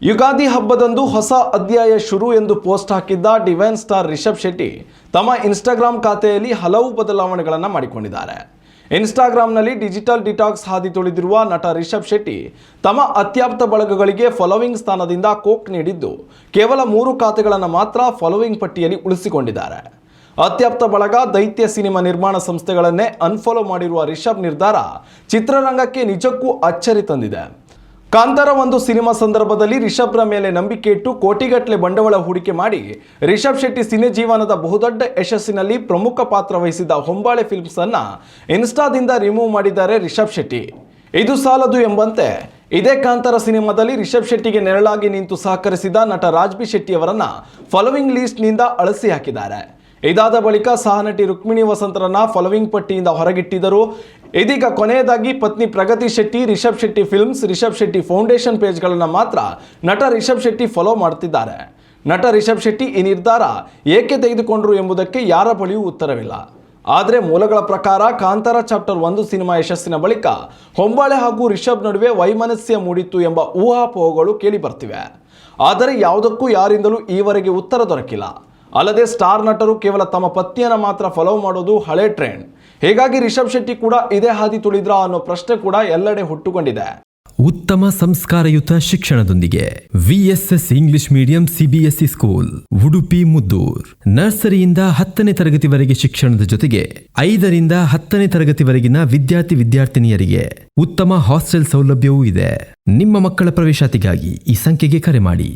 ಯುಗಾದಿ ಹಬ್ಬದಂದು ಹೊಸ ಅಧ್ಯಾಯ ಶುರು ಎಂದು ಪೋಸ್ಟ್ ಹಾಕಿದ್ದ ಡಿವೈನ್ ಸ್ಟಾರ್ ರಿಷಬ್ ಶೆಟ್ಟಿ ತಮ್ಮ ಇನ್ಸ್ಟಾಗ್ರಾಮ್ ಖಾತೆಯಲ್ಲಿ ಹಲವು ಬದಲಾವಣೆಗಳನ್ನು ಮಾಡಿಕೊಂಡಿದ್ದಾರೆ. ಇನ್ಸ್ಟಾಗ್ರಾಮ್ನಲ್ಲಿ ಡಿಜಿಟಲ್ ಡಿಟಾಕ್ಸ್ ಹಾದಿ ತುಳಿದಿರುವ ನಟ ರಿಷಬ್ ಶೆಟ್ಟಿ ತಮ್ಮ ಅತ್ಯಾಪ್ತ ಬಳಗಗಳಿಗೆ ಫಾಲೋವಿಂಗ್ ಸ್ಥಾನದಿಂದ ಕೋಕ್ ನೀಡಿದ್ದು ಕೇವಲ 3 ಖಾತೆಗಳನ್ನು ಮಾತ್ರ ಫಾಲೋವಿಂಗ್ ಪಟ್ಟಿಯಲ್ಲಿ ಉಳಿಸಿಕೊಂಡಿದ್ದಾರೆ. ಅತ್ಯಾಪ್ತ ಬಳಗ ದೈತ್ಯ ಸಿನಿಮಾ ನಿರ್ಮಾಣ ಸಂಸ್ಥೆಗಳನ್ನೇ ಅನ್ಫಾಲೋ ಮಾಡಿರುವ ರಿಷಬ್ ನಿರ್ಧಾರ ಚಿತ್ರರಂಗಕ್ಕೆ ನಿಜಕ್ಕೂ ಅಚ್ಚರಿ ತಂದಿದೆ. ಕಾಂತಾರ 1 ಸಿನಿಮಾ ಸಂದರ್ಭದಲ್ಲಿ ರಿಷಬ್ರ ಮೇಲೆ ನಂಬಿಕೆ ಇಟ್ಟು ಕೋಟಿಗಟ್ಟಲೆ ಬಂಡವಾಳ ಹೂಡಿಕೆ ಮಾಡಿ ರಿಷಬ್ ಶೆಟ್ಟಿ ಸಿನಿ ಜೀವನದ ಬಹುದೊಡ್ಡ ಯಶಸ್ಸಿನಲ್ಲಿ ಪ್ರಮುಖ ಪಾತ್ರ ವಹಿಸಿದ ಹೊಂಬಾಳೆ ಫಿಲ್ಮ್ಸ್ ಅನ್ನ ಇನ್ಸ್ಟಾದಿಂದ ರಿಮೂವ್ ಮಾಡಿದ್ದಾರೆ ರಿಷಬ್ ಶೆಟ್ಟಿ. ಇದು ಸಾಲದು ಎಂಬಂತೆ ಇದೇ ಕಾಂತಾರ ಸಿನಿಮಾದಲ್ಲಿ ರಿಷಬ್ ಶೆಟ್ಟಿಗೆ ನೆರಳಾಗಿ ನಿಂತು ಸಹಕರಿಸಿದ ನಟ ರಾಜ್ಬಿ ಶೆಟ್ಟಿ ಅವರನ್ನ ಫಾಲೋವಿಂಗ್ ಲಿಸ್ಟ್ನಿಂದ ಅಳಿಸಿ ಹಾಕಿದ್ದಾರೆ. ಇದಾದ ಬಳಿಕ ಸಹನಟಿ ರುಕ್ಮಿಣಿ ವಸಂತರನ್ನ ಫಾಲೋವಿಂಗ್ ಪಟ್ಟಿಯಿಂದ ಹೊರಗಿಟ್ಟಿದ್ದರು. ಇದೀಗ ಕೊನೆಯದಾಗಿ ಪತ್ನಿ ಪ್ರಗತಿ ಶೆಟ್ಟಿ, ರಿಷಬ್ ಶೆಟ್ಟಿ ಫಿಲ್ಮ್ಸ್, ರಿಷಬ್ ಶೆಟ್ಟಿ ಫೌಂಡೇಶನ್ ಪೇಜ್ಗಳನ್ನು ಮಾತ್ರ ನಟ ರಿಷಬ್ ಶೆಟ್ಟಿ ಫಾಲೋ ಮಾಡ್ತಿದ್ದಾರೆ. ನಟ ರಿಷಬ್ ಶೆಟ್ಟಿ ಈ ನಿರ್ಧಾರ ಏಕೆ ತೆಗೆದುಕೊಂಡರು ಎಂಬುದಕ್ಕೆ ಯಾರ ಬಳಿಯೂ ಉತ್ತರವಿಲ್ಲ. ಆದರೆ ಮೂಲಗಳ ಪ್ರಕಾರ ಕಾಂತಾರ ಚಾಪ್ಟರ್ 1 ಸಿನಿಮಾ ಯಶಸ್ಸಿನ ಬಳಿಕ ಹೊಂಬಾಳೆ ಹಾಗೂ ರಿಷಬ್ ನಡುವೆ ವೈಮನಸ್ಯ ಮೂಡಿತ್ತು ಎಂಬ ಊಹಾಪೋಹಗಳು ಕೇಳಿ ಬರ್ತಿವೆ. ಆದರೆ ಯಾವುದಕ್ಕೂ ಯಾರಿಂದಲೂ ಈವರೆಗೆ ಉತ್ತರ ದೊರಕಿಲ್ಲ. ಅಲ್ಲದೆ ಸ್ಟಾರ್ ನಟರು ಕೇವಲ ತಮ್ಮ ಪತ್ನಿಯನ್ನ ಮಾತ್ರ ಫಾಲೋ ಮಾಡೋದು ಹಳೆ ಟ್ರೆಂಡ್. ಹೀಗಾಗಿ ರಿಷಬ್ ಶೆಟ್ಟಿ ಕೂಡ ಇದೇ ಹಾದಿ ತುಳಿದ್ರಾ ಅನ್ನೋ ಪ್ರಶ್ನೆ ಕೂಡ ಎಲ್ಲೆಡೆ ಹುಟ್ಟುಕೊಂಡಿದೆ. ಉತ್ತಮ ಸಂಸ್ಕಾರಯುತ ಶಿಕ್ಷಣದೊಂದಿಗೆ VSS English medium CBSE school Udupi Muddur. ನರ್ಸರಿಯಿಂದ 10ನೇ ತರಗತಿವರೆಗೆ ಶಿಕ್ಷಣದ ಜೊತೆಗೆ 5ರಿಂದ 10ನೇ ತರಗತಿವರೆಗಿನ ವಿದ್ಯಾರ್ಥಿನಿಯರಿಗೆ ಉತ್ತಮ ಹಾಸ್ಟೆಲ್ ಸೌಲಭ್ಯವೂ ಇದೆ. ನಿಮ್ಮ ಮಕ್ಕಳ ಪ್ರವೇಶಾತಿಗಾಗಿ ಈ ಸಂಖ್ಯೆಗೆ ಕರೆ ಮಾಡಿ.